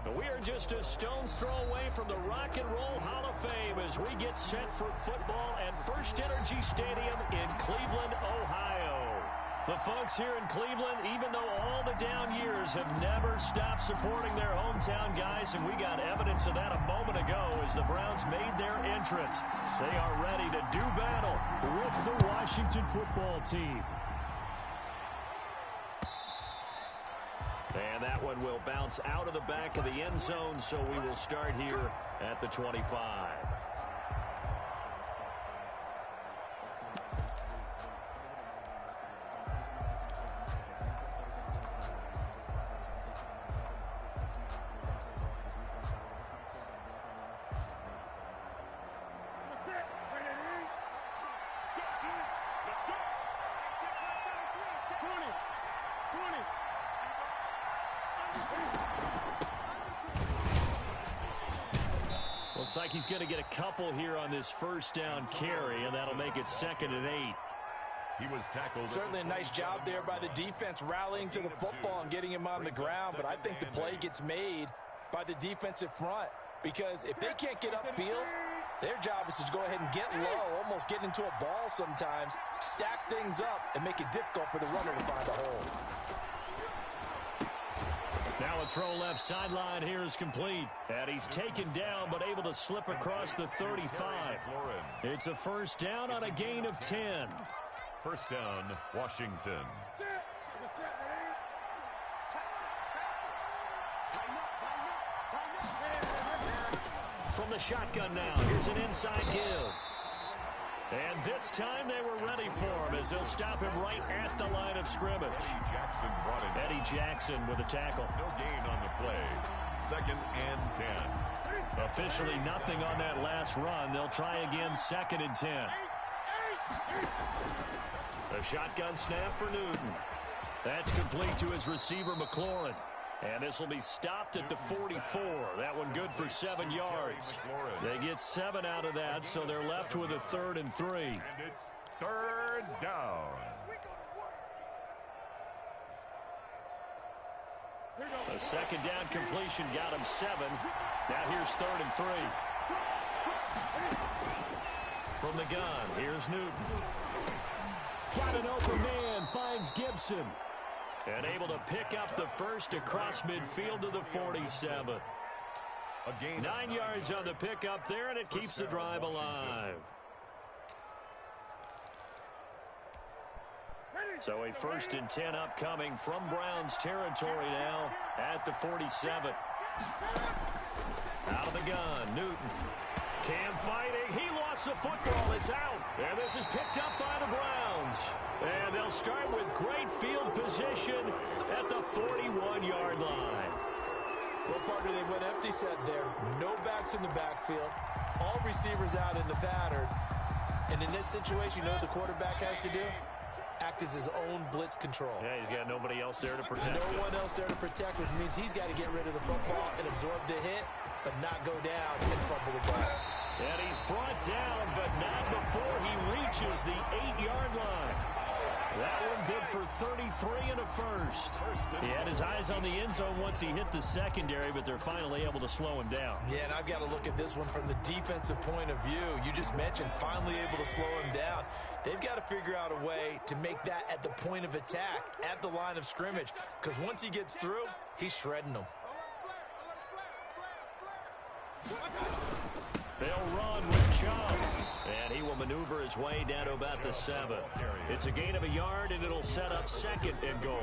We are just a stone's throw away from the Rock and Roll Hall of Fame as we get set for football at First Energy Stadium in Cleveland, Ohio. The folks here in Cleveland, even though all the down years, have never stopped supporting their hometown guys, and we got evidence of that a moment ago as the Browns made their entrance. They are ready to do battle with the Washington football team. And that one will bounce out of the back of the end zone, so we will start here at the 25. Looks like he's going to get a couple here on this first down carry, and that'll make it 2nd and 8. He was tackled. Certainly a nice job there by the defense rallying to the football and getting him on the ground, but I think the play gets made by the defensive front because if they can't get upfield, their job is to go ahead and get low, almost get into a ball sometimes, stack things up, and make it difficult for the runner to find a hole. Now a throw left sideline here is complete. And he's taken down but able to slip across the 35. It's a first down on a gain of 10. First down, Washington. From the shotgun now, here's an inside give. And this time they were ready for him as they'll stop him right at the line of scrimmage. Eddie Jackson with a tackle. No gain on the play. 2nd and 10. Officially nothing on that last run. They'll try again 2nd and 10. The shotgun snap for Newton. That's complete to his receiver, McLaurin. And this will be stopped at the 44. That one good for 7 yards. They get 7 out of that, so they're left with a 3rd and 3. And it's 3rd down. A 2nd down completion got him 7. Now here's 3rd and 3. From the gun, here's Newton. Got an open man, finds Gibson. And able to pick up the first across midfield to the 47. 9 yards on the pickup there, and it keeps the drive alive. So a 1st and 10 upcoming from Browns territory now at the 47. Out of the gun, Newton. Cam fighting. He lost the football. It's out. And this is picked up by the Browns. And they'll start with great field position at the 41-yard line. Well, partner, they went empty set there. No backs in the backfield. All receivers out in the pattern. And in this situation, you know what the quarterback has to do? Act as his own blitz control. Yeah, he's got nobody else there to protect. No one else there to protect, which means he's got to get rid of the football and absorb the hit, but not go down and fumble the ball. And he's brought down, but not before he reaches the 8-yard line. That one good for 33 and a first. He had his eyes on the end zone once he hit the secondary, but they're finally able to slow him down. Yeah, and I've got to look at this one from the defensive point of view. You just mentioned finally able to slow him down. They've got to figure out a way to make that at the point of attack, at the line of scrimmage, because once he gets through, he's shredding them. They'll run with Chubb. And he will maneuver his way down to about the 7. It's a gain of a yard, and it'll set up 2nd and goal.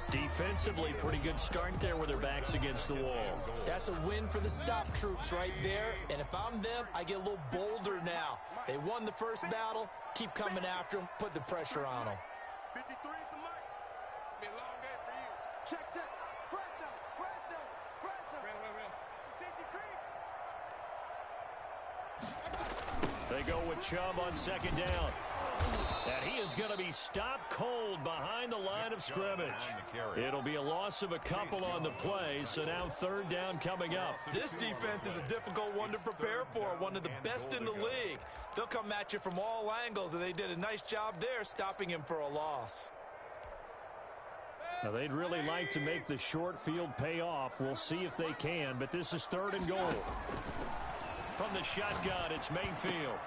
Defensively, pretty good start there with their backs against the wall. That's a win for the stop troops right there. And if I'm them, I get a little bolder now. They won the first battle. Keep coming after them. Put the pressure on them. 53 at the mic. It's been a long game for you. Check, check. Fresno. Real. It's a safety creep. They go with Chubb on 2nd down. And he is going to be stopped cold behind the line of scrimmage. It'll be a loss of a couple on the play, so now 3rd down coming up. This defense is a difficult one to prepare for, one of the best in the league. They'll come at you from all angles, and they did a nice job there stopping him for a loss. Now, they'd really like to make the short field pay off. We'll see if they can, but this is 3rd and goal. From the shotgun, it's Mayfield.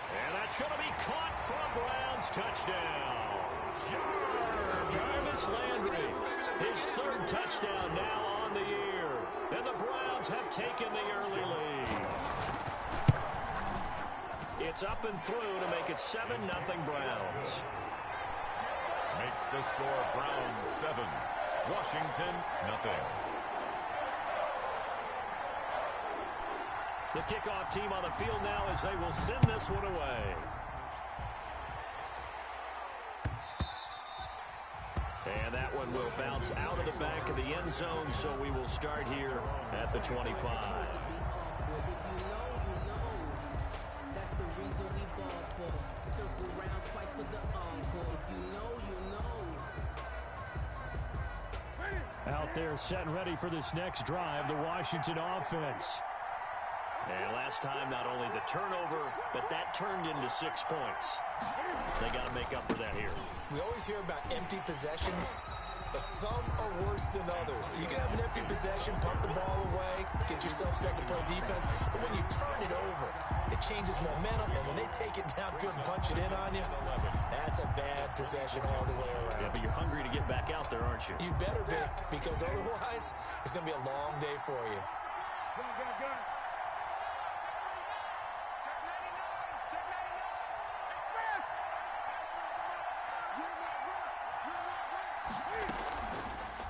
And that's going to be caught for a Browns touchdown. Jarvis Landry, his 3rd touchdown now on the year. And the Browns have taken the early lead. It's up and through to make it 7-0 Browns. Makes the score Browns 7, Washington nothing. The kickoff team on the field now as they will send this one away. And that one will bounce out of the back of the end zone, so we will start here at the 25. Out there set and ready for this next drive, the Washington offense. And last time, not only the turnover, but that turned into 6 points. They got to make up for that here. We always hear about empty possessions, but some are worse than others. You can have an empty possession, pump the ball away, get yourself set to play defense, but when you turn it over, it changes momentum, and when they take it downfield and punch it in on you, that's a bad possession all the way around. Yeah, but you're hungry to get back out there, aren't you? You better be, because otherwise, it's going to be a long day for you.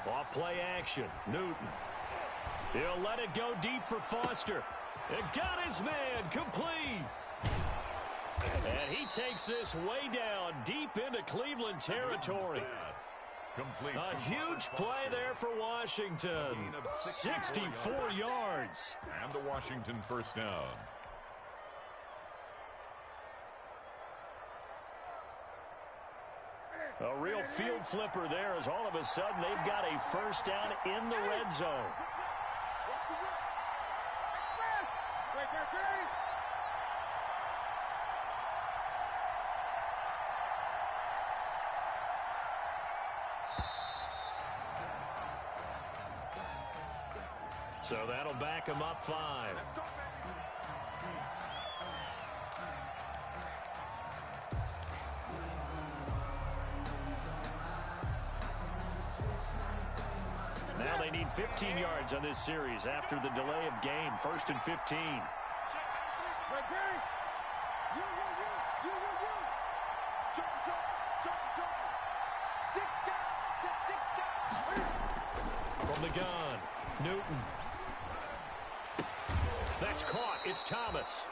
Off play action, Newton. He'll let it go deep for Foster. It got his man, complete. And he takes this way down, deep into Cleveland territory. A huge play there for Washington. 64 yards. And the Washington first down. A real field flipper there as all of a sudden they've got a first down in the red zone. So that'll back him up 5. Now they need 15 yards on this series after the delay of game. 1st and 15. From the gun, Newton. That's caught. It's Thomas.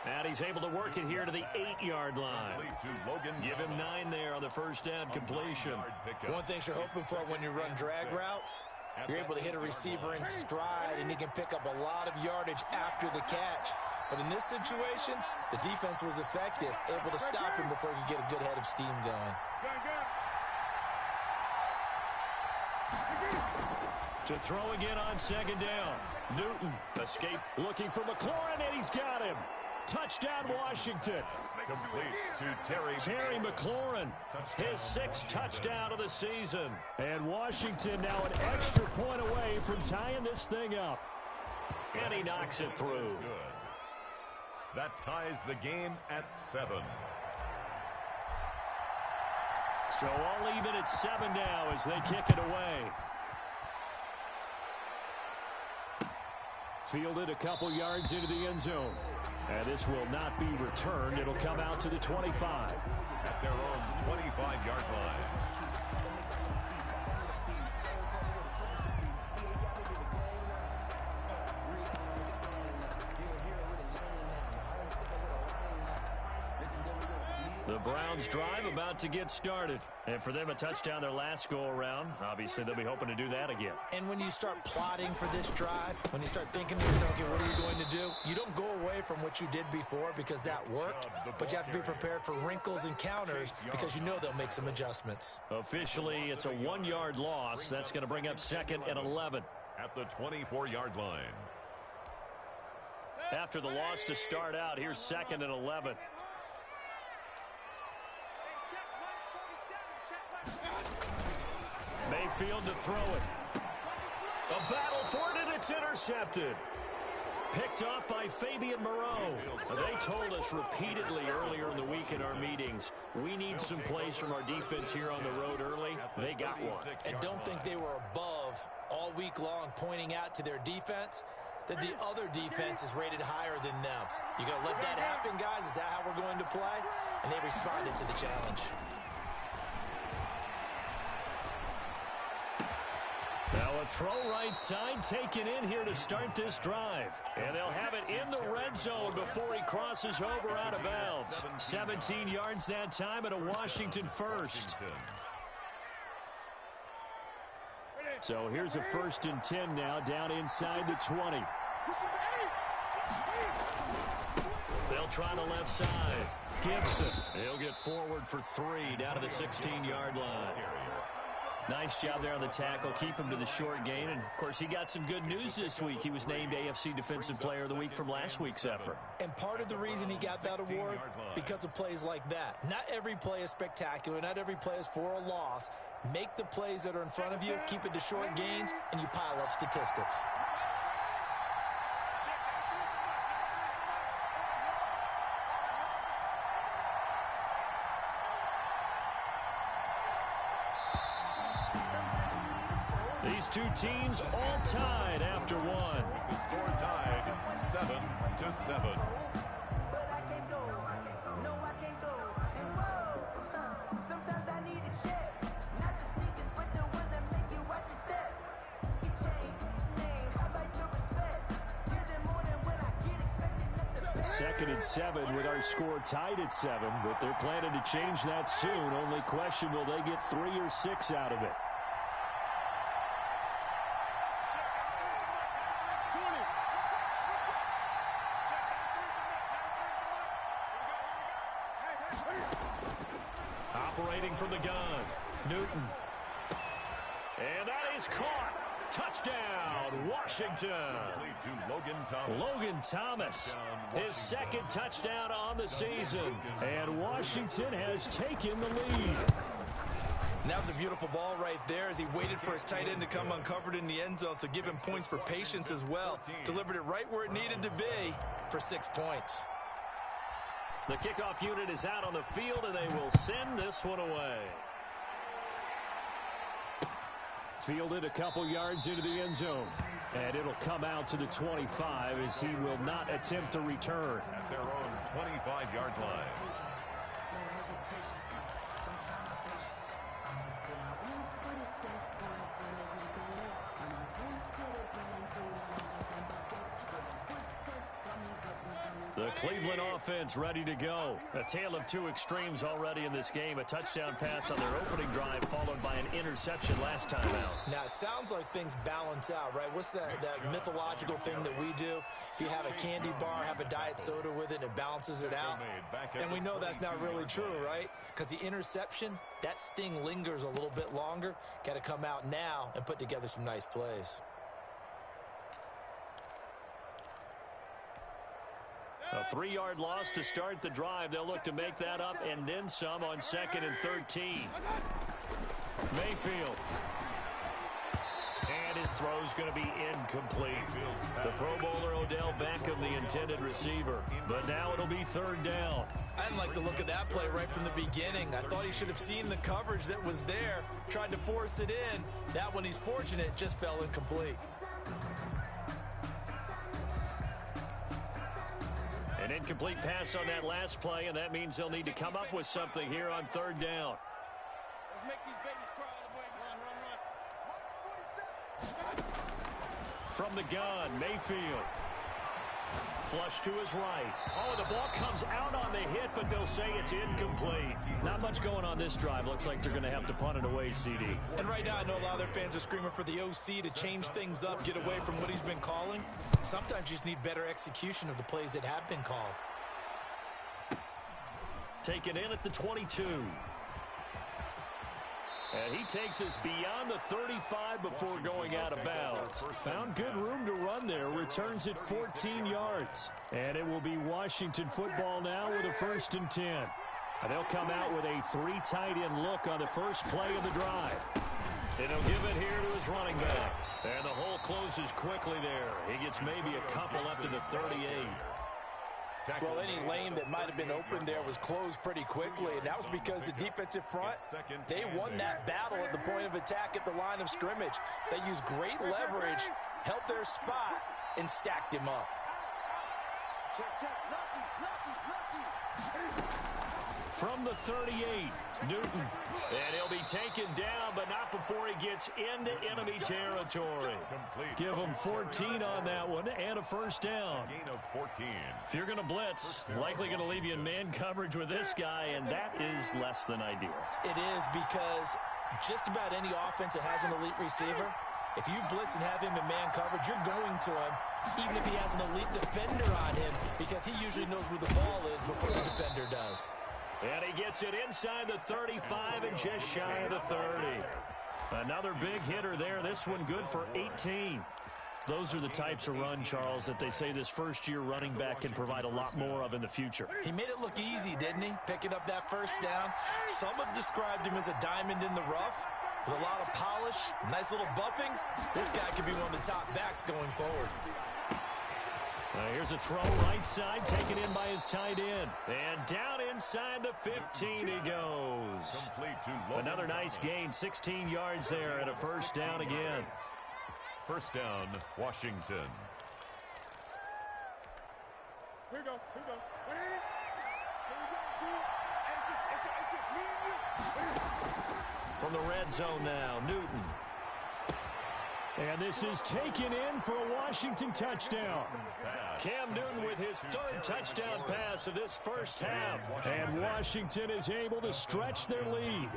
And he's able to work it here to the 8-yard line. Give him 9 there on the first down completion. One thing you're hoping for when you run drag routes, you're able to hit a receiver in stride, and he can pick up a lot of yardage after the catch. But in this situation, the defense was effective, able to stop him before he could get a good head of steam going. To throw again on 2nd down. Newton escape looking for McLaurin, and he's got him. Touchdown, Washington. Complete to Terry McLaurin, his 6th touchdown of the season. And Washington now an extra point away from tying this thing up. And he knocks it through. Good. That ties the game at 7. So all even at 7 now as they kick it away. Fielded a couple yards into the end zone. And this will not be returned. It'll come out to the 25. At their own 25-yard line. The Browns drive about to get started. And for them, a touchdown their last go-around. Obviously, they'll be hoping to do that again. And when you start plotting for this drive, when you start thinking to yourself, okay, what are you going to do? You don't go away from what you did before because that worked, but you have to be prepared for wrinkles and counters because you know they'll make some adjustments. Officially, it's a 1-yard loss. That's going to bring up 2nd and 11. At the 24-yard line. After the loss to start out, here's 2nd and 11. Mayfield to throw it. A battle for it, and it's intercepted. Picked off by Fabian Moreau. They told us repeatedly earlier in the week in our meetings, we need some plays from our defense here on the road early. They got one. And don't think they were above all week long pointing out to their defense that the other defense is rated higher than them. You going to let that happen, guys? Is that how we're going to play? And they responded to the challenge. Now a throw right side taken in here to start this drive. And they'll have it in the red zone before he crosses over out of bounds. 17 yards that time and a Washington first. So here's a 1st and 10 now down inside the 20. They'll try the left side. Gibson. He'll get forward for 3 down to the 16-yard line. Nice job there on the tackle. Keep him to the short gain. And, of course, he got some good news this week. He was named AFC Defensive Player of the Week from last week's effort. And part of the reason he got that award, because of plays like that. Not every play is spectacular. Not every play is for a loss. Make the plays that are in front of you, keep it to short gains, and you pile up statistics. These two teams all tied after one. The score tied 7-7. Second and 7 with our score tied at 7, but they're planning to change that soon. Only question, will they get 3 or 6 out of it? Operating from the gun, Newton. And that is caught. Touchdown, Washington. Logan Thomas, his second touchdown on the season. And Washington has taken the lead. And that was a beautiful ball right there as he waited for his tight end to come uncovered in the end zone. So give him points for patience as well. Delivered it right where it needed to be for 6 points. The kickoff unit is out on the field, and they will send this one away. Fielded a couple yards into the end zone. And it'll come out to the 25 as he will not attempt to return. At their own 25-yard line. The Cleveland offense ready to go. A tale of two extremes already in this game. A touchdown pass on their opening drive followed by an interception last time out. Now, it sounds like things balance out, right? What's that mythological thing that we do? If you have a candy bar, have a diet soda with it, and it balances it out. And we know that's not really true, right? Because the interception, that sting lingers a little bit longer. Got to come out now and put together some nice plays. A 3-yard loss to start the drive. They'll look to make that up and then some on 2nd and 13. Mayfield. And his throw's going to be incomplete. The Pro Bowler Odell Beckham, the intended receiver. But now it'll be 3rd down. I didn't like the look of that play right from the beginning. I thought he should have seen the coverage that was there, tried to force it in. That one, he's fortunate, just fell incomplete. An incomplete pass on that last play, and that means they'll need to come up with something here on 3rd down. Let's make these babies crawl. Run. From the gun, Mayfield. Flush to his right. Oh, the ball comes out on the hit, but they'll say it's incomplete. Not much going on this drive. Looks like they're going to have to punt it away, CD. And right now, I know a lot of their fans are screaming for the OC to change things up, get away from what he's been calling. Sometimes you just need better execution of the plays that have been called. Taken in at the 22. And he takes us beyond the 35 before going out of bounds. Found good room to run there. Returns it 14 yards. And it will be Washington football now with a 1st and 10. And they'll come out with a 3 tight end look on the first play of the drive. And he'll give it here to his running back. And the hole closes quickly there. He gets maybe a couple up to the 38. Well, any lane that might have been open there was closed pretty quickly, and that was because the defensive front, they won that battle at the point of attack at the line of scrimmage. They used great leverage, held their spot, and stacked him up. From the 38, Newton. And he'll be taken down, but not before he gets into enemy territory. Give him 14 on that one and a first down. Gain of 14. If you're going to blitz, likely going to leave you in man coverage with this guy, and that is less than ideal. It is, because just about any offense that has an elite receiver, if you blitz and have him in man coverage, you're going to him, even if he has an elite defender on him, because he usually knows where the ball is before the defender does. And he gets it inside the 35 and just shy of the 30. Another big hitter there. This one good for 18. Those are the types of run, Charles, that they say this first-year running back can provide a lot more of in the future. He made it look easy, didn't he? Picking up that first down. Some have described him as a diamond in the rough with a lot of polish, nice little buffing. This guy could be one of the top backs going forward. Here's a throw right side, taken in by his tight end. And down inside the 15 he goes. Another nice gain, 16 yards there and a first down again. First down, Washington. Here we go. What is it? Can we go to it? It's just me and you. From the red zone now, Newton. And this is taken in for a Washington touchdown. Cam Newton with his third touchdown pass of this first half. And Washington is able to stretch their lead.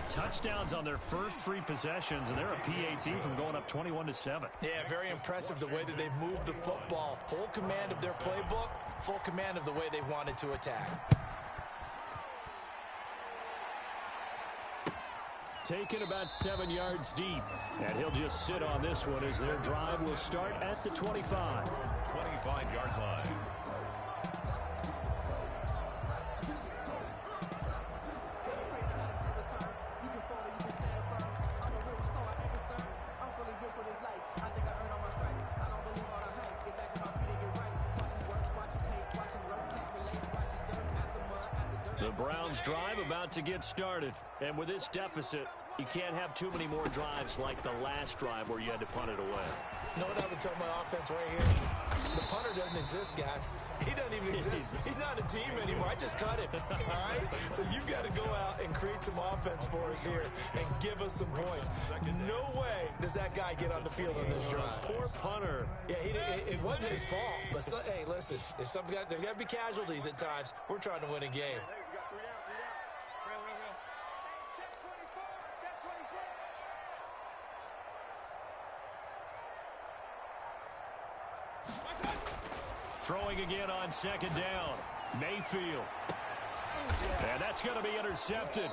Touchdowns on their first 3 possessions, and they're a PAT from going up 21-7. Yeah, very impressive the way that they've moved the football. Full command of their playbook, full command of the way they wanted to attack. Taken about 7 yards deep. And he'll just sit on this one as their drive will start at the 25. 25-yard line. The Browns drive about to get started. And with this deficit, you can't have too many more drives like the last drive where you had to punt it away. You know what I would tell my offense right here? The punter doesn't exist, guys. He doesn't even exist. He's not a team anymore. I just cut him. All right? So you've got to go out and create some offense for us here and give us some points. No way does that guy get on the field on this drive. Poor punter. Yeah, it wasn't his fault. But, hey, listen, there's got to be casualties at times. We're trying to win a game. Throwing again on second down. Mayfield. And that's going to be intercepted.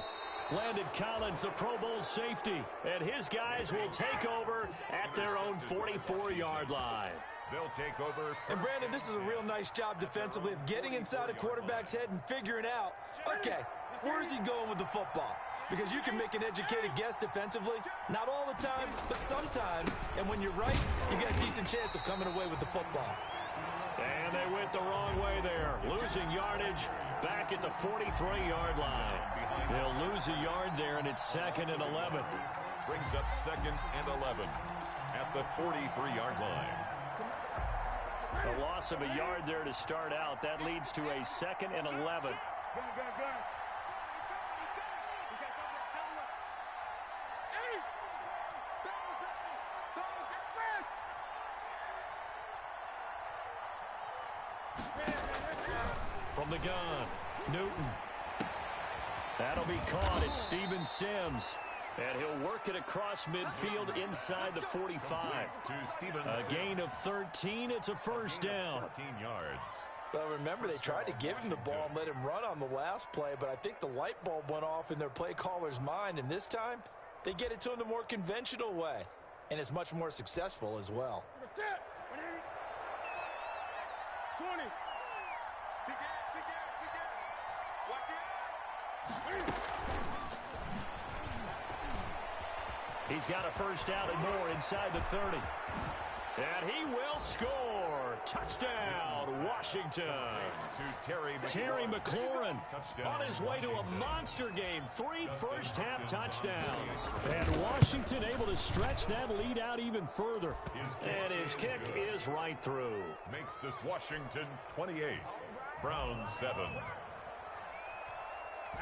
Landon Collins, the Pro Bowl safety. And his guys will take over at their own 44-yard line. They'll take over. And, Brandon, this is a real nice job defensively of getting inside a quarterback's head and figuring out, okay, where's he going with the football? Because you can make an educated guess defensively. Not all the time, but sometimes. And when you're right, you got a decent chance of coming away with the football. And they went the wrong way there. Losing yardage back at the 43-yard line. They'll lose a yard there, and it's 2nd and 11. Brings up 2nd and 11 at the 43-yard line. A loss of a yard there to start out. That leads to a 2nd and 11. From the gun, Newton. That'll be caught. It's Steven Sims. And he'll work it across midfield inside the 45. A gain of 13. It's a first down. 14 yards. Well, remember, they tried to give him the ball and let him run on the last play, but I think the light bulb went off in their play caller's mind, and this time they get it to him the more conventional way, and it's much more successful as well. 20. He's got a first down and more inside the 30. And he will score. Touchdown, Washington. Terry McLaurin on his way to a monster game. 3 first-half touchdowns. And Washington able to stretch that lead out even further. And his kick is right through. Makes this Washington 28, Browns 7.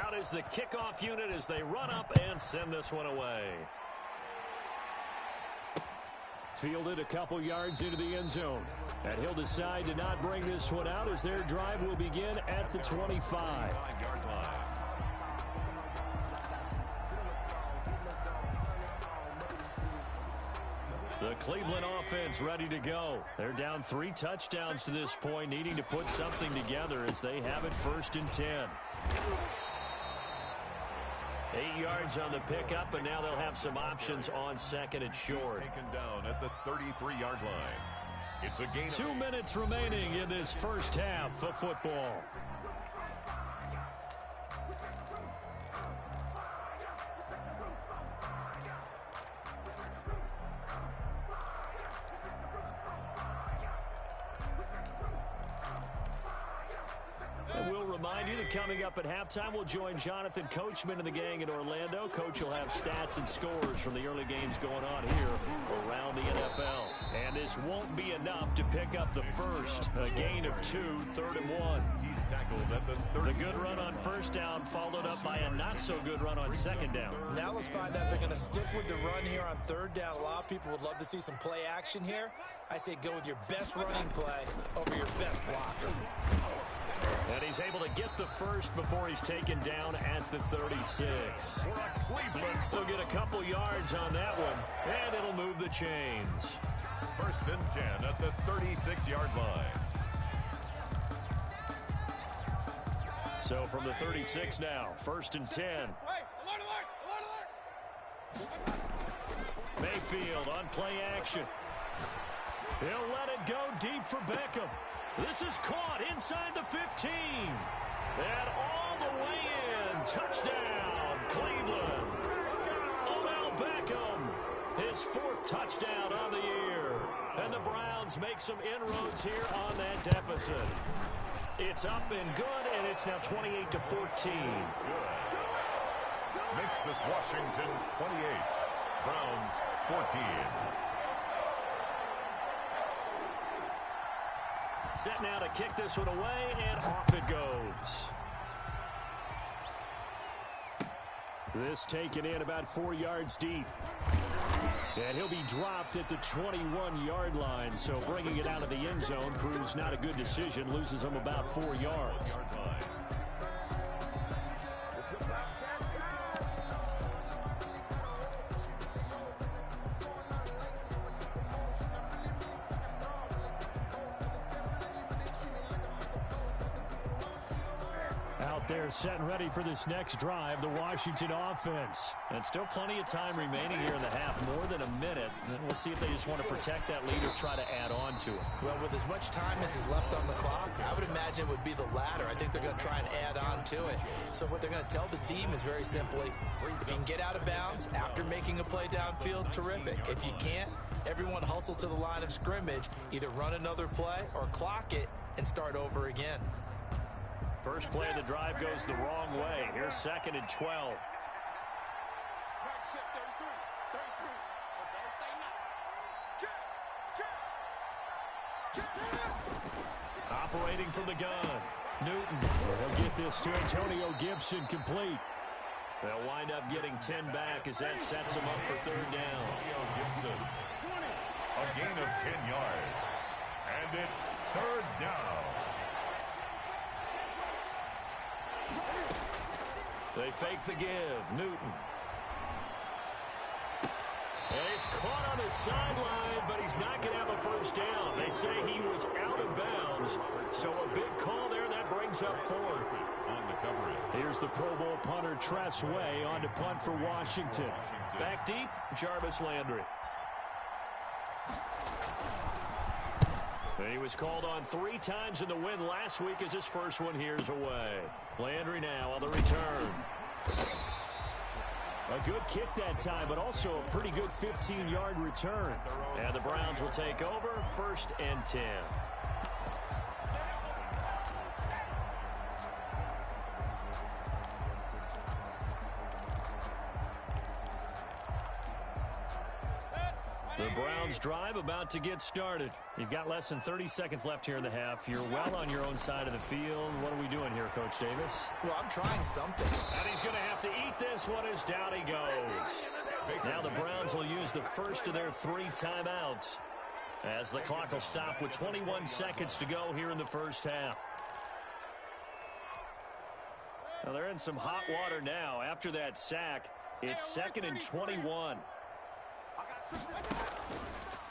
Out is the kickoff unit as they run up and send this one away. Fielded a couple yards into the end zone. And he'll decide to not bring this one out as their drive will begin at the 25. The Cleveland offense ready to go. They're down 3 touchdowns to this point, needing to put something together as they have it 1st and 10. 8 yards on the pickup, and now they'll have some options on 2nd and short. Taken down at the 33-yard line. It's a gain. 2 minutes remaining in this first half of football. Remind you that coming up at halftime, we'll join Jonathan Coachman and the gang in Orlando. Coach will have stats and scores from the early games going on here around the NFL. And this won't be enough to pick up the first. A gain of 2, 3rd and 1. He's tackled at the 30. The good run on first down followed up by a not-so-good run on 2nd down. Now let's find out if they're going to stick with the run here on 3rd down. A lot of people would love to see some play action here. I say go with your best running play over your best blocker. And he's able to get the first before he's taken down at the 36. Cleveland. They'll get a couple yards on that one, and it'll move the chains. 1st and 10 at the 36-yard line. So from the 36 now, 1st and 10. Mayfield on play action. He'll let it go deep for Beckham. This is caught inside the 15. And all the way in. Touchdown, Cleveland. Odell Beckham, his 4th touchdown on the year. And the Browns make some inroads here on that deficit. It's up and good, and it's now 28-14. Good. Makes this Washington 28, Browns 14. Set now to kick this one away, and off it goes. This taken in about 4 yards deep. And he'll be dropped at the 21-yard line, so bringing it out of the end zone proves not a good decision. Loses him about 4 yards. They're set and ready for this next drive, the Washington offense. And still plenty of time remaining here in the half, more than a minute. And we'll see if they just want to protect that lead or try to add on to it. Well, with as much time as is left on the clock, I would imagine it would be the latter. I think they're going to try and add on to it. So what they're going to tell the team is very simply, if you can get out of bounds after making a play downfield, terrific. If you can't, everyone hustle to the line of scrimmage, either run another play or clock it and start over again. First play of the drive goes the wrong way. Here's 2nd and 12. Operating from the gun. Newton will get this to Antonio Gibson complete. They'll wind up getting 10 back as that sets them up for 3rd down. Gibson, a gain of 10 yards. And it's 3rd down. They fake the give. Newton. And he's caught on the sideline, but he's not going to have a first down. They say he was out of bounds. So a big call there. That brings up 4th. On the coverage. Here's the Pro Bowl punter, Tress Way, on to punt for Washington. Back deep, Jarvis Landry. And he was called on 3 times in the win last week as his first one here's away. Landry now on the return. A good kick that time, but also a pretty good 15-yard return. And the Browns will take over 1st and 10. The Browns drive about to get started. You've got less than 30 seconds left here in the half. You're well on your own side of the field. What are we doing here, Coach Davis? Well, I'm trying something. And he's going to have to eat this one as down he goes. Now the Browns will use the first of their 3 timeouts as the clock will stop with 21 seconds to go here in the first half. Well, they're in some hot water now. After that sack, it's 2nd and 21.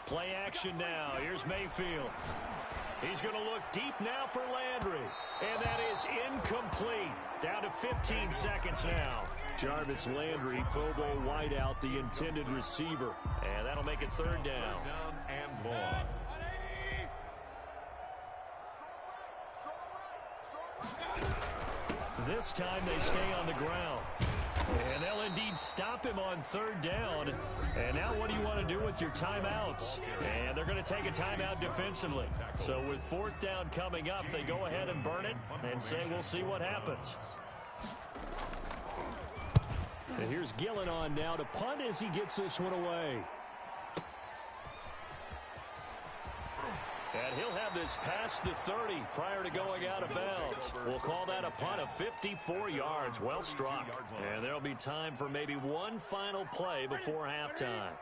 Play action now. Here's Mayfield. He's going to look deep now for Landry. And that is incomplete. Down to 15 seconds now. Jarvis Landry, Pro Bowl wideout, the intended receiver. And that'll make it 3rd down. Down and long. This time they stay on the ground. And they'll indeed stop him on 3rd down. And now what do you want to do with your timeouts? And they're going to take a timeout defensively. So with 4th down coming up, they go ahead and burn it and say we'll see what happens. And here's Gillen on now to punt as he gets this one away. And he'll have this past the 30 prior to going out of bounds. We'll call that a punt of 54 yards. Well struck. And there'll be time for maybe one final play before halftime.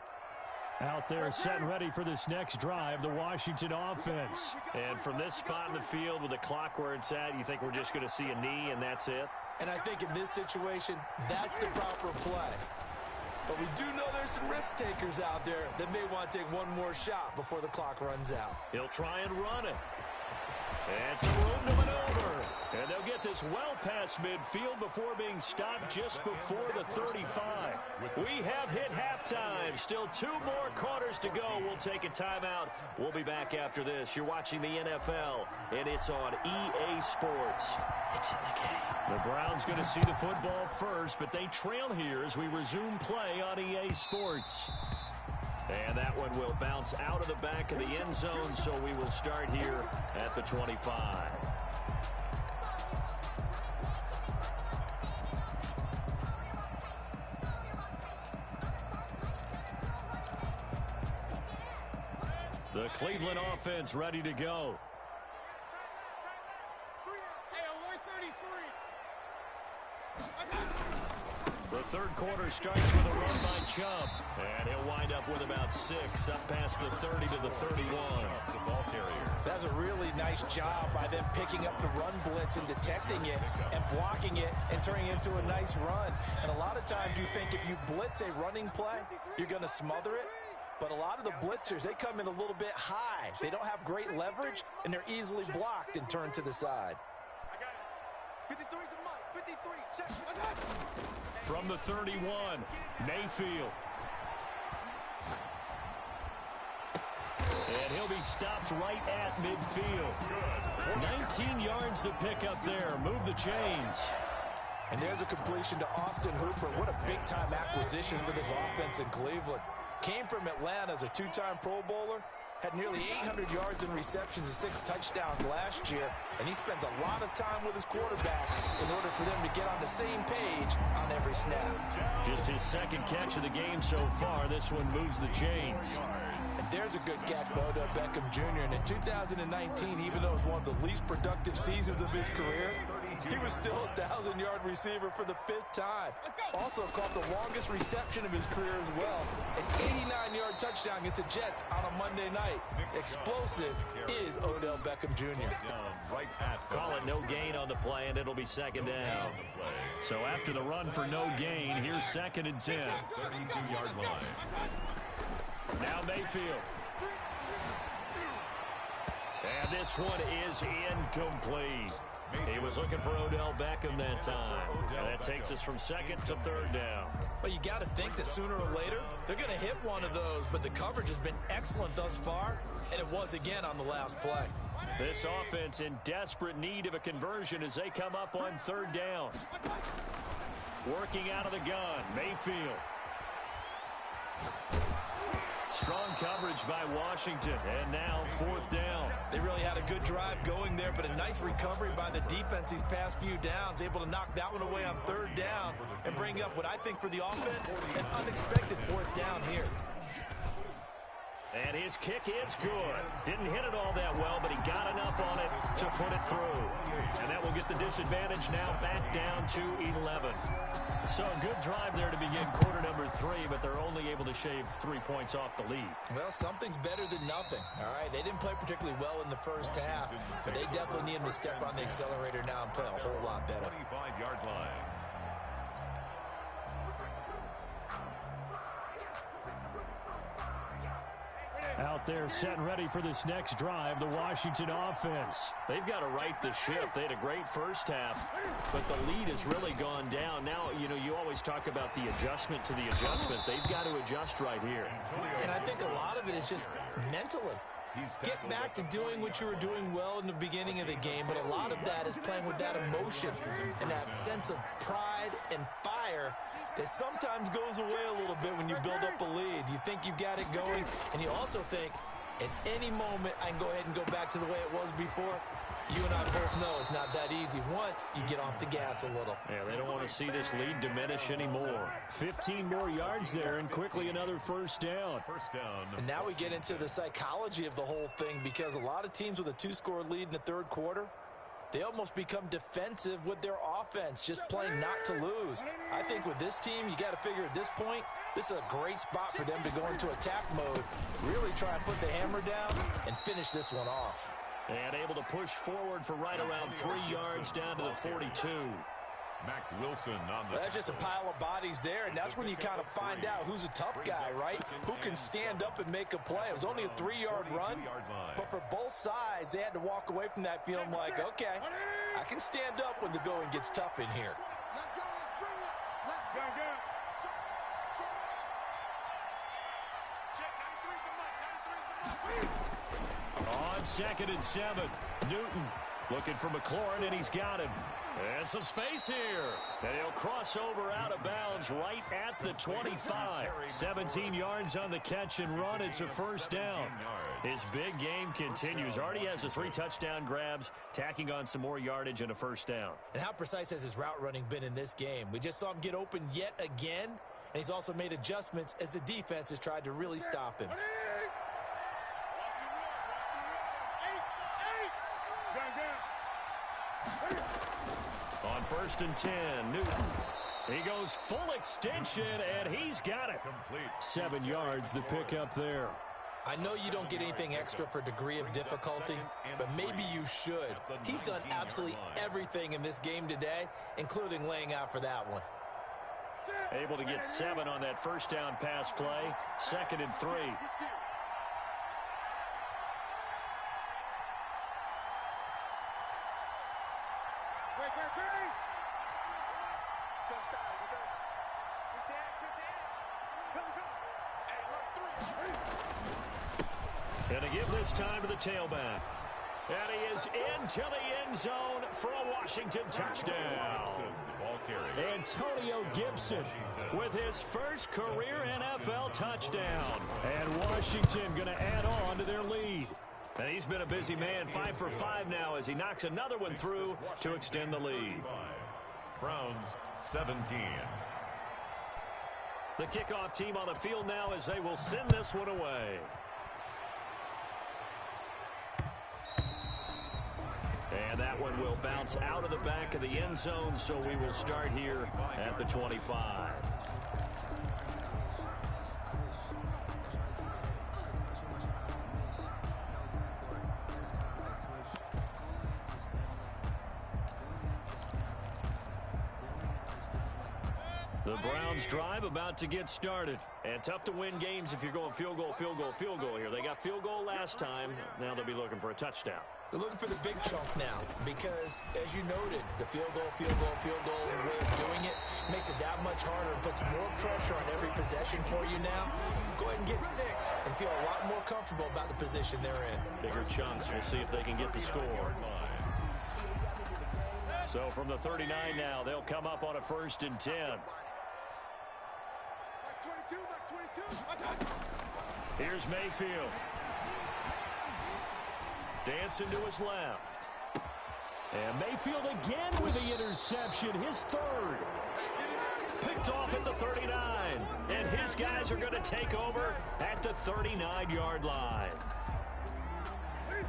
Out there set and ready for this next drive, the Washington offense. And from this spot in the field with the clock where it's at, you think we're just going to see a knee and that's it? And I think in this situation, that's the proper play. But we do know there's some risk takers out there that may want to take one more shot before the clock runs out. He'll try and run it. And some room to maneuver. And they'll get this well past midfield before being stopped just before the 35. We have hit halftime. Still 2 more quarters to go. We'll take a timeout. We'll be back after this. You're watching the NFL, and it's on EA Sports. It's in the game. The Browns going to see the football first, but they trail here as we resume play on EA Sports. And that one will bounce out of the back of the end zone, so we will start here at the 25. The Cleveland offense ready to go. The 3rd quarter starts with a run by Chubb. And he'll wind up with about 6 up past the 30 to the 31. The ball carrier. That's a really nice job by them picking up the run blitz and detecting it and blocking it and turning it into a nice run. And a lot of times you think if you blitz a running play, you're going to smother it. But a lot of the blitzers, they come in a little bit high. They don't have great leverage, and they're easily blocked and turned to the side. 53's the mic. 53. Check. From the 31, Mayfield. And he'll be stopped right at midfield. 19 yards to pick up there. Move the chains. And there's a completion to Austin Hooper. What a big-time acquisition for this offense in Cleveland. Came from Atlanta as a 2-time Pro Bowler. Had nearly 800 yards in receptions and 6 touchdowns last year. And he spends a lot of time with his quarterback in order for them to get on the same page on every snap. Just his 2nd catch of the game so far. This one moves the chains. And there's a good catch by Odell Beckham Jr. And in 2019, even though it was one of the least productive seasons of his career, he was still a 1,000-yard receiver for the 5th time. Also caught the longest reception of his career as well. An 89-yard touchdown against the Jets on a Monday night. Explosive is Odell Beckham Jr. Call it no gain on the play, and it'll be 2nd down. So after the run for no gain, here's 2nd and 10. 32-yard line. Now Mayfield. And this one is incomplete. He was looking for Odell Beckham that time. And that takes us from 2nd to 3rd down. Well, you got to think that sooner or later, they're going to hit one of those, but the coverage has been excellent thus far, and it was again on the last play. This offense in desperate need of a conversion as they come up on 3rd down. Working out of the gun, Mayfield. Strong coverage by Washington, and now 4th down. They really had a good drive going there, but a nice recovery by the defense these past few downs, able to knock that one away on 3rd down and bring up what I think for the offense, an unexpected 4th down here. And his kick is good. Didn't hit it all that well, but he got enough on it to put it through. And that will get the disadvantage now back down to 11. So a good drive there to begin quarter number 3, but they're only able to shave 3 points off the lead. Well, something's better than nothing. All right, they didn't play particularly well in the first half, but they definitely need them to step on the accelerator now and play a whole lot better. 25-yard line. Out there set and ready for this next drive, the Washington offense. They've got to right the ship. They had a great first half, but the lead has really gone down. Now, you know, you always talk about the adjustment to the adjustment. They've got to adjust right here. And I think a lot of it is just mentally. Get back to doing what you were doing well in the beginning of the game, but a lot of that is playing with that emotion and that sense of pride and fire that sometimes goes away a little bit when you build up a lead. You think you've got it going, and you also think, at any moment, I can go ahead and go back to the way it was before. You and I both know it's not that easy once you get off the gas a little. Yeah, they don't want to see this lead diminish anymore. 15 more yards there, and quickly another first down. And now we get into the psychology of the whole thing, because a lot of teams with a 2-score lead in the 3rd quarter, they almost become defensive with their offense, just playing not to lose. I think with this team, you got to figure at this point, this is a great spot for them to go into attack mode, really try and put the hammer down and finish this one off. And able to push forward for right around 3 yards down to the 42. Mac Wilson on the... That's just a pile of bodies there, and that's when you kind of find out who's a tough guy, right? Who can stand up and make a play. It was only a 3-yard run, but for both sides, they had to walk away from that feeling like, okay, I can stand up when the going gets tough in here. Let's go, let's bring it. Let's go, go. Check 93 for Mike, 93 for Mike. On 2nd and 7, Newton looking for McLaurin, and he's got him. And some space here. And he'll cross over out of bounds right at the 25. 17 yards on the catch and run. It's a first down. His big game continues. Already has the 3 touchdown grabs, tacking on some more yardage and a first down. And how precise has his route running been in this game? We just saw him get open yet again, and he's also made adjustments as the defense has tried to really stop him. On 1st and 10, Newton. He goes full extension, and he's got it. 7 yards to pick up there. I know you don't get anything extra for degree of difficulty, but maybe you should. He's done absolutely everything in this game today, including laying out for that one. Able to get 7 on that first down pass play. 2nd and 3. And to give this time to the tailback. And he is into the end zone for a Washington touchdown. Antonio Gibson with his first career NFL touchdown. And Washington going to add on to their lead. And he's been a busy man, 5 for 5 now as he knocks another one through to extend the lead. Browns 17. The kickoff team on the field now as they will send this one away. And that one will bounce out of the back of the end zone, so we will start here at the 25. The Browns drive about to get started. And tough to win games if you're going field goal, field goal, field goal here. They got field goal last time. Now they'll be looking for a touchdown. They're looking for the big chunk now because, as you noted, the field goal way of doing it makes it that much harder and puts more pressure on every possession for you now. Go ahead and get 6 and feel a lot more comfortable about the position they're in. Bigger chunks. We'll see if they can get the score. So from the 39 now, they'll come up on a 1st and 10. Here's Mayfield. Dancing to his left. And Mayfield again with the interception, his 3rd. Picked off at the 39. And his guys are going to take over at the 39-yard line.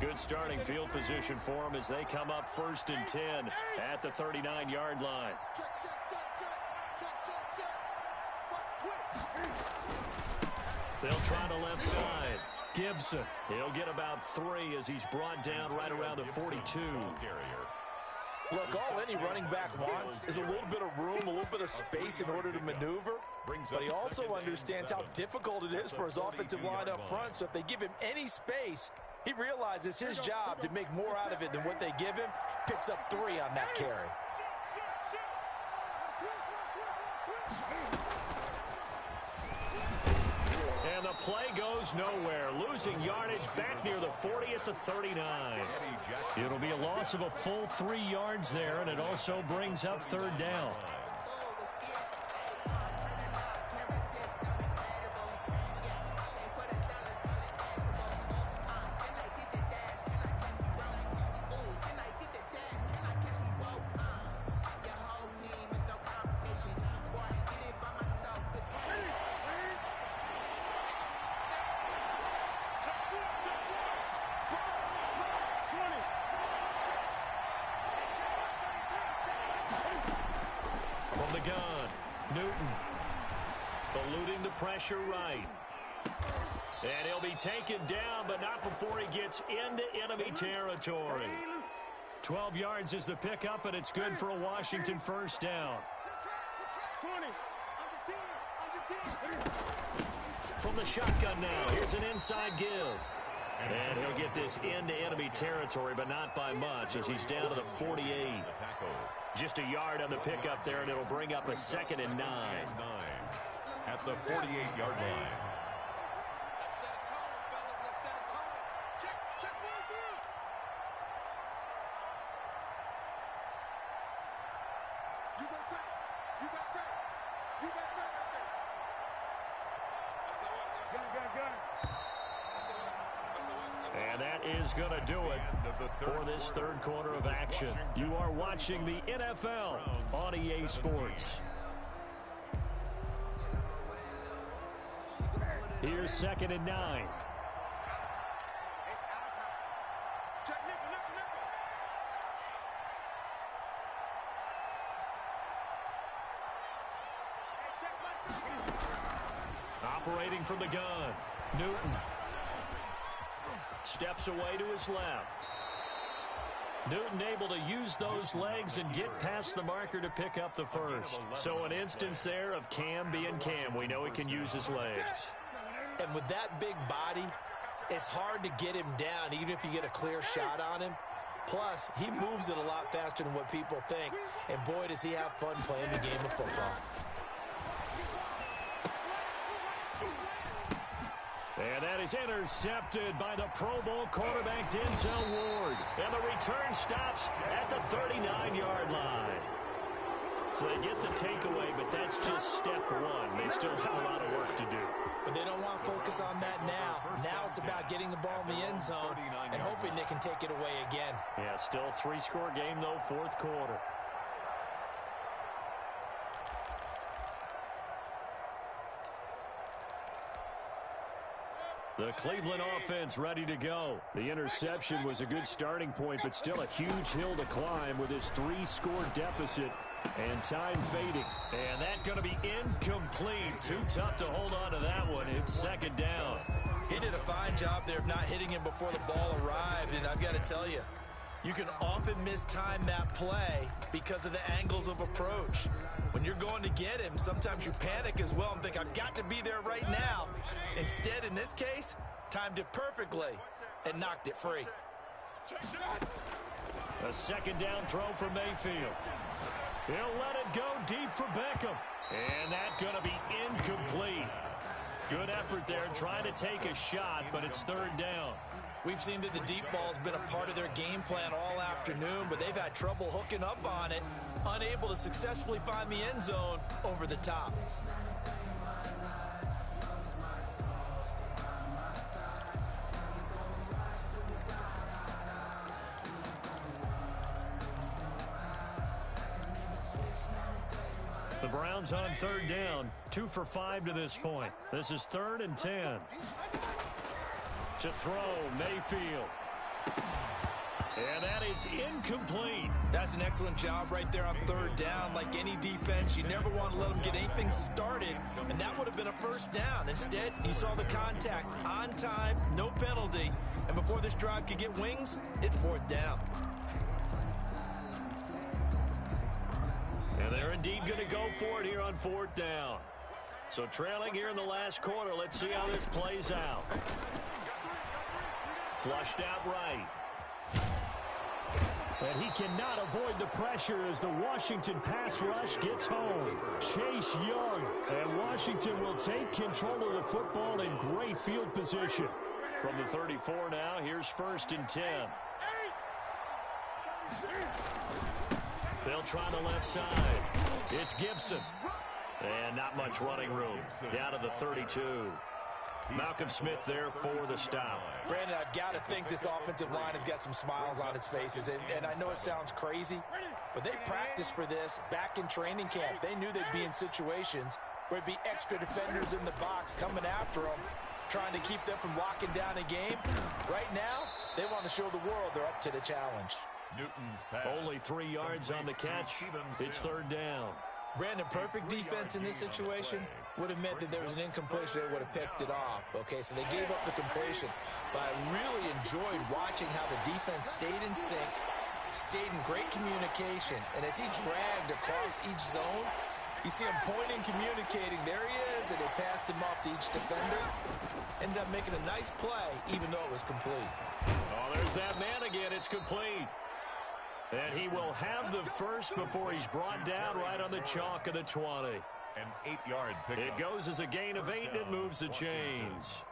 Good starting field position for them as they come up 1st and 10 at the 39-yard line. They'll try the left side. Gibson, he'll get about 3 as he's brought down right around the 42. Look, all any running back wants is a little bit of room, a little bit of space in order to maneuver. But he also understands how difficult it is for his offensive line up front. So if they give him any space, he realizes his job to make more out of it than what they give him. Picks up 3 on that carry. And the play goes nowhere. Losing yardage back near the 40 at the 39. It'll be a loss of a full 3 yards there, and it also brings up 3rd down. From the gun, Newton eluding the pressure right. And he'll be taken down, but not before he gets into enemy territory. 12 yards is the pickup, and it's good for a Washington 1st down. From the shotgun now, here's an inside give. And he'll get this into enemy territory, but not by much as he's down to the 48. Just a yard on the pickup there, and it'll bring up a 2nd and 9. At the 48-yard line. And that is going to do it for this 3rd quarter of action. You are watching the NFL on EA Sports. Here's 2nd and 9. Operating from the gun, Newton. Steps away to his left. Newton able to use those legs and get past the marker to pick up the 1st. So an instance there of Cam being Cam. We know he can use his legs. And with that big body, it's hard to get him down even if you get a clear shot on him. Plus, he moves it a lot faster than what people think. And boy, does he have fun playing the game of football. And that is intercepted by the Pro Bowl quarterback Denzel Ward. And the return stops at the 39-yard line. So they get the takeaway, but that's just step 1. They still have a lot of work to do. But they don't want to focus on that now. Now it's about getting the ball in the end zone and hoping they can take it away again. Yeah, still a 3-score game, though, 4th quarter. The Cleveland offense ready to go. The interception was a good starting point, but still a huge hill to climb with his 3-score deficit and time fading. And that's going to be incomplete. Too tough to hold on to that one. It's 2nd down. He did a fine job there of not hitting him before the ball arrived, and I've got to tell you, you can often mistime that play because of the angles of approach. When you're going to get him, sometimes you panic as well and think, I've got to be there right now. Instead, in this case, timed it perfectly and knocked it free. A 2nd down throw for Mayfield. He'll let it go deep for Beckham. And that's going to be incomplete. Good effort there trying to take a shot, but it's 3rd down. We've seen that the deep ball's been a part of their game plan all afternoon, but they've had trouble hooking up on it, unable to successfully find the end zone over the top. The Browns on third down, 2 for 5 to this point. This is 3rd and 10. To throw, Mayfield. And that is incomplete. That's an excellent job right there on third down. Like any defense, you never want to let them get anything started, and that would have been a first down. Instead, he saw the contact on time, no penalty, and before this drive could get wings, it's 4th down. And they're indeed going to go for it here on 4th down. So trailing here in the last quarter, let's see how this plays out. Flushed out right. And he cannot avoid the pressure as the Washington pass rush gets home. Chase Young. And Washington will take control of the football in great field position. From the 34 now, here's 1st and 10. They'll try the left side. It's Gibson. And not much running room. Down to the 32. Malcolm Smith there for the stop. Brandon, I've got to think this offensive line has got some smiles on its faces. And I know it sounds crazy, but they practiced for this back in training camp. They knew they'd be in situations where it'd be extra defenders in the box coming after them, trying to keep them from locking down a game. Right now, they want to show the world they're up to the challenge. Newton's pass. Only 3 yards on the catch. It's 3rd down. Brandon, perfect defense in this situation would have meant that there was an incompletion. They would have picked it off. Okay, so they gave up the completion. But I really enjoyed watching how the defense stayed in sync, stayed in great communication. And as he dragged across each zone, you see him pointing, communicating. There he is, and they passed him off to each defender. Ended up making a nice play, even though it was complete. Oh, there's that man again. It's complete. And he will have the first before he's brought down right on the chalk of the 20. An 8-yard pickup. It goes as a gain of 8, and it moves the chains.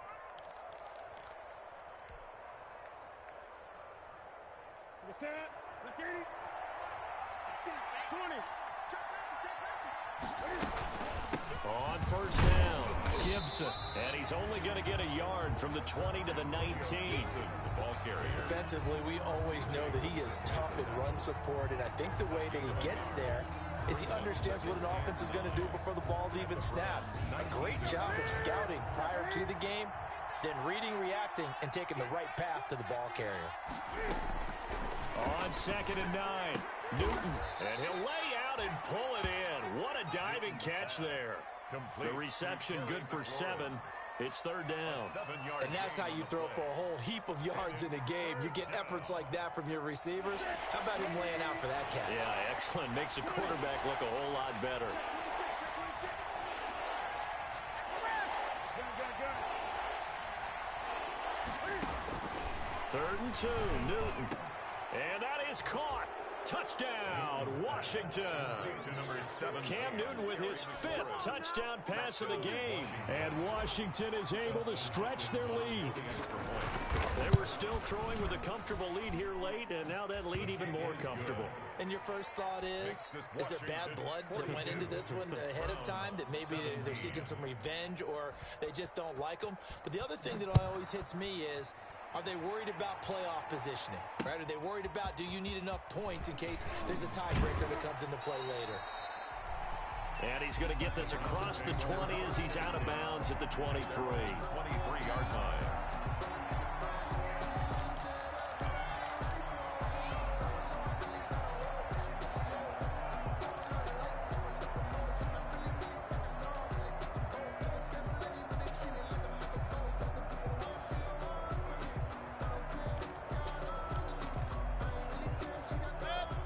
On 1st down, Gibson. And he's only going to get a yard from the 20 to the 19. The ball carrier. Defensively, we always know that he is tough in run support, and I think the way that he gets there is he understands what an offense is going to do before the ball's even snapped. A great job of scouting prior to the game, then reading, reacting, and taking the right path to the ball carrier. On 2nd and 9, Newton. And he'll lay out and pull it in. What a diving catch there. The reception good for 7. It's 3rd down. And that's how you throw for a whole heap of yards in a game. You get efforts like that from your receivers. How about him laying out for that catch? Yeah, excellent. Makes the quarterback look a whole lot better. Third and 2, Newton. And that is caught. Touchdown, Washington. Cam Newton with his 5th touchdown pass of the game. And Washington is able to stretch their lead. They were still throwing with a comfortable lead here late, and now that lead even more comfortable. And your first thought is there bad blood that went into this one ahead of time, that maybe they're seeking some revenge or they just don't like them? But the other thing that always hits me is, are they worried about playoff positioning, right? Are they worried about, do you need enough points in case there's a tiebreaker that comes into play later? And he's going to get this across the 20 as he's out of bounds at the 23. 23-yard line.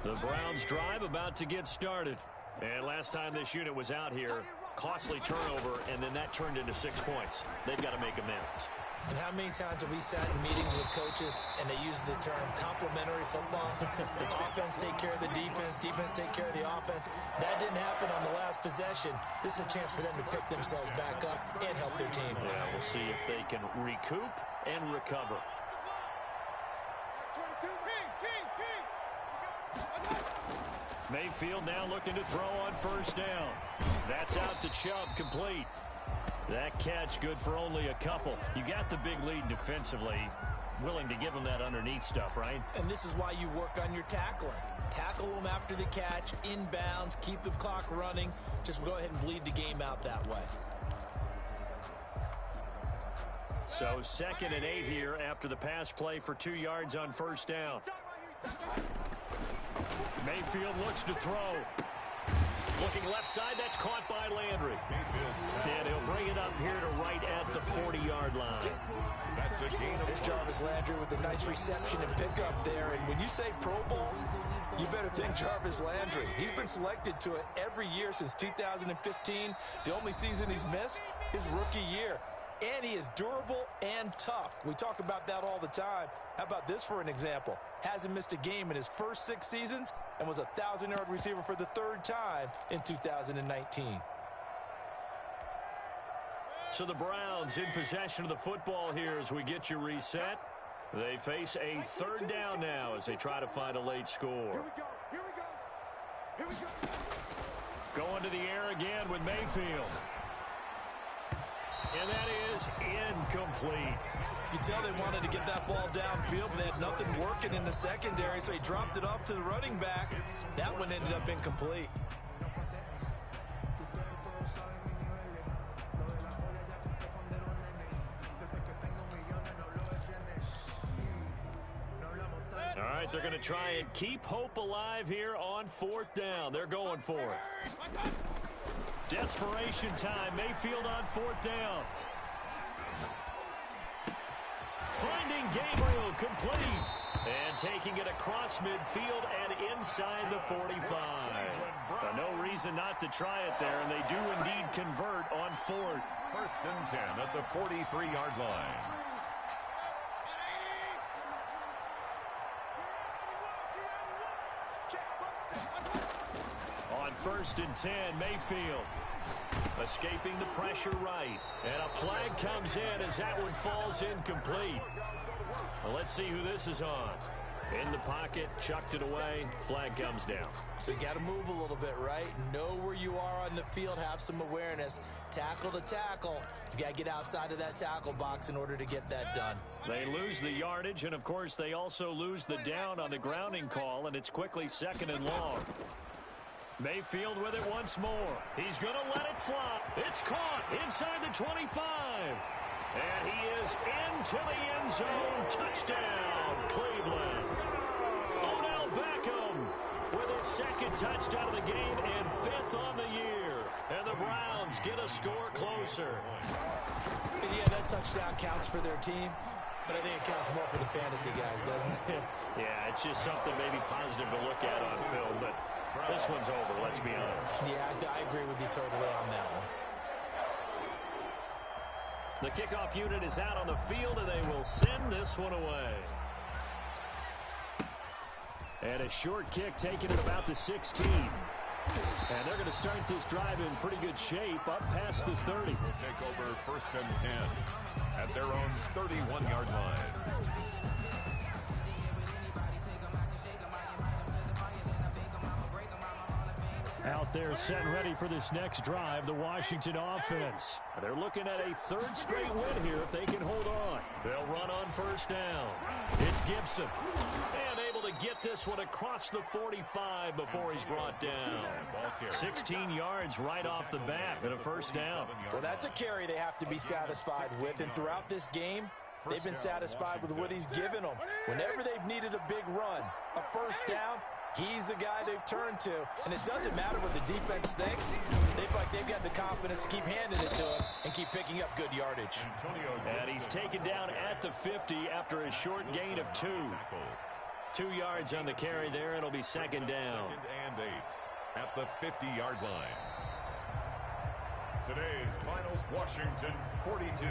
The Browns drive about to get started. And last time this unit was out here, costly turnover, and then that turned into 6 points. They've got to make amends. And how many times have we sat in meetings with coaches and they use the term complementary football? Offense take care of the defense, defense take care of the offense. That didn't happen on the last possession. This is a chance for them to pick themselves back up and help their team. Yeah, we'll see if they can recoup and recover. Mayfield now looking to throw on first down. That's out to Chubb, complete. That catch good for only a couple. You got the big lead defensively. Willing to give them that underneath stuff, right? And this is why you work on your tackling. Tackle them after the catch, inbounds, keep the clock running. Just go ahead and bleed the game out that way. So 2nd and 8 here after the pass play for 2 yards on first down. Mayfield looks to throw. Looking left side, that's caught by Landry. And he'll bring it up here to right at the 40-yard line. That's a gain of There's Jarvis Landry with a nice reception and pickup there. And when you say Pro Bowl, you better think Jarvis Landry. He's been selected to it every year since 2015. The only season he's missed is rookie year. And he is durable and tough. We talk about that all the time. How about this for an example? Hasn't missed a game in his first 6 seasons and was a 1,000-yard receiver for the 3rd time in 2019. So the Browns in possession of the football here as we get you reset. They face a 3rd down now as they try to find a late score. Here we go. Going to the air again with Mayfield. And that is incomplete. You can tell they wanted to get that ball downfield, but they had nothing working in the secondary, so he dropped it off to the running back. That one ended up incomplete. All right, they're going to try and keep hope alive here on 4th down. They're going for it. Desperation time. Mayfield on 4th down. Finding Gabriel, complete. And taking it across midfield and inside the 45. No reason not to try it there, and they do indeed convert on 4th. 1st and 10 at the 43-yard line. On 1st and 10, Mayfield escaping the pressure right. And a flag comes in as that one falls incomplete. Well, let's see who this is on. In the pocket, chucked it away, flag comes down. So you got to move a little bit, right? Know where you are on the field, have some awareness. Tackle to tackle. You got to get outside of that tackle box in order to get that done. They lose the yardage, and of course they also lose the down on the grounding call, and it's quickly 2nd and long. Mayfield with it once more. He's going to let it fly. It's caught inside the 25. And he is into the end zone. Touchdown, Cleveland. Odell Beckham with his 2nd touchdown of the game and 5th on the year. And the Browns get a score closer. And yeah, that touchdown counts for their team, but I think it counts more for the fantasy guys, doesn't it? Yeah, it's just something maybe positive to look at on film, but this one's over, let's be honest. Yeah, I agree with you totally on that one. The kickoff unit is out on the field, and they will send this one away. And a short kick taken at about the 16. And they're going to start this drive in pretty good shape up past the 30. Will take over 1st and 10 at their own 31-yard line. Out there set and ready for this next drive, the Washington offense. They're looking at a 3rd straight win here if they can hold on. They'll run on first down. It's Gibson. And able to get this one across the 45 before he's brought down. 16 yards right off the bat and a 1st down. Well, that's a carry they have to be satisfied with. And throughout this game, they've been satisfied with what he's given them. Whenever they've needed a big run, a 1st down, he's the guy they've turned to, and it doesn't matter what the defense thinks. They've got the confidence to keep handing it to him and keep picking up good yardage. And he's taken down at the 50 after a short gain of 2. 2 yards on the carry there. It'll be 2nd down. 2nd and 8 at the 50-yard line. Today's finals: Washington 42,